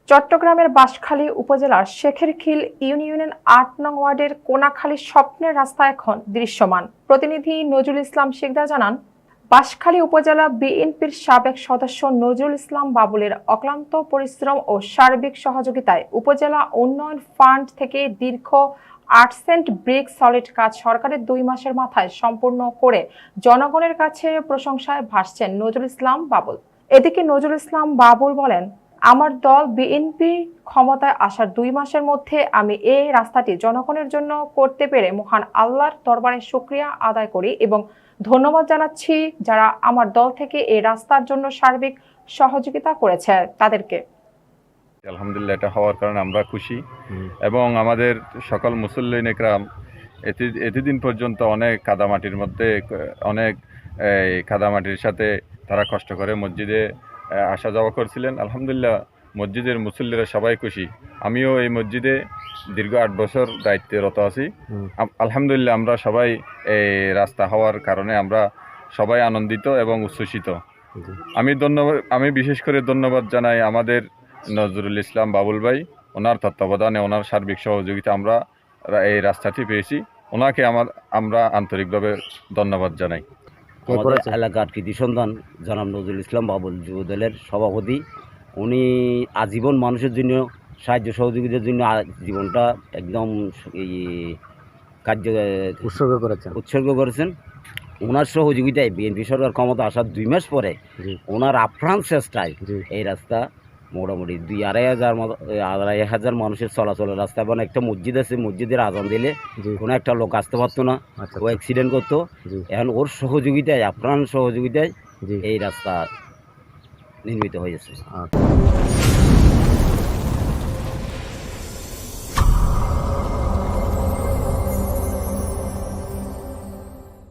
চট্টগ্রামের বাঁশখালী উপজেলার শেখেরখিল ইউনিয়নের ৮ নং ওয়ার্ডের কোনাখালী স্বপ্নের রাস্তা এখন দৃশ্যমান। প্রতিনিধি নজরুল ইসলাম শিকদার জানান, বাঁশখালী উপজেলা বিএনপির সাবেক সদস্য নজরুল ইসলাম বাবুলের অক্লান্ত পরিশ্রম ও সার্বিক সহযোগিতায় উপজেলা উন্নয়ন ফান্ড থেকে দীর্ঘ ৮ সেন্ট ব্রিক সলিড কাজ সরকারের ২ মাসের মাথায় সম্পূর্ণ করে জনগণের কাছে প্রশংসায় ভাসছেন নজরুল ইসলাম বাবুল। এদিকে নজরুল ইসলাম বাবুল বলেন, আমার দল বিএনপি ক্ষমতায় আসার ২ মাসের মধ্যে আমি এই রাস্তাটি জনগণের জন্য করতে পেরে মহান আল্লাহর দরবারে শুকরিয়া আদায় করি এবং ধন্যবাদ জানাচ্ছি যারা আমার দল থেকে এই রাস্তার জন্য সার্বিক সহযোগিতা করেছে তাদেরকে। আলহামদুলিল্লাহ, এটা হওয়ার কারণে আমরা খুশি এবং আমাদের সকল মুসল্লিন একরাম এতদিন পর্যন্ত অনেক কাদামাটির মধ্যে অনেক কাদামাটির সাথে তারা কষ্ট করে মসজিদে আসা যাওয়া করছিলেন। আলহামদুলিল্লাহ, মসজিদের মুসল্লিরা সবাই খুশি। আমিও এই মসজিদে দীর্ঘ 8 বছর দায়িত্বরত আছি। আলহামদুলিল্লাহ, আমরা সবাই এই রাস্তা হওয়ার কারণে আমরা সবাই আনন্দিত এবং উচ্ছ্বসিত। আমি বিশেষ করে ধন্যবাদ জানাই আমাদের নজরুল ইসলাম বাবুল ভাই। ওনার তত্ত্বাবধানে, ওনার সার্বিক সহযোগিতা আমরা এই রাস্তাটি পেয়েছি। ওনাকে আমরা আন্তরিকভাবে ধন্যবাদ জানাই। আমাদের এলাকার কৃতি সন্তান জনাব নজরুল ইসলাম বাবুল যুবদলের সভাপতি, উনি আজীবন মানুষের জন্য সাহায্য সহযোগিতার জন্য জীবনটা একদম উৎসর্গ করেছেন। ওনার সহযোগিতায় বিএনপি সরকার ক্ষমতা আসার 2 মাস পরে ওনার আপ্রাণ চেষ্টায় এই রাস্তা মোটামুটি 2-2,500 মানুষের চলাচলের রাস্তা এবং একটা মসজিদ আছে, মসজিদের আজান দিলে কোনো একটা লোক আসতে পারতো না, ও অ্যাক্সিডেন্ট করতো। এখন ওর সহযোগিতায়, আপ্রাণ সহযোগিতায় এই রাস্তা নির্মিত হয়েছে।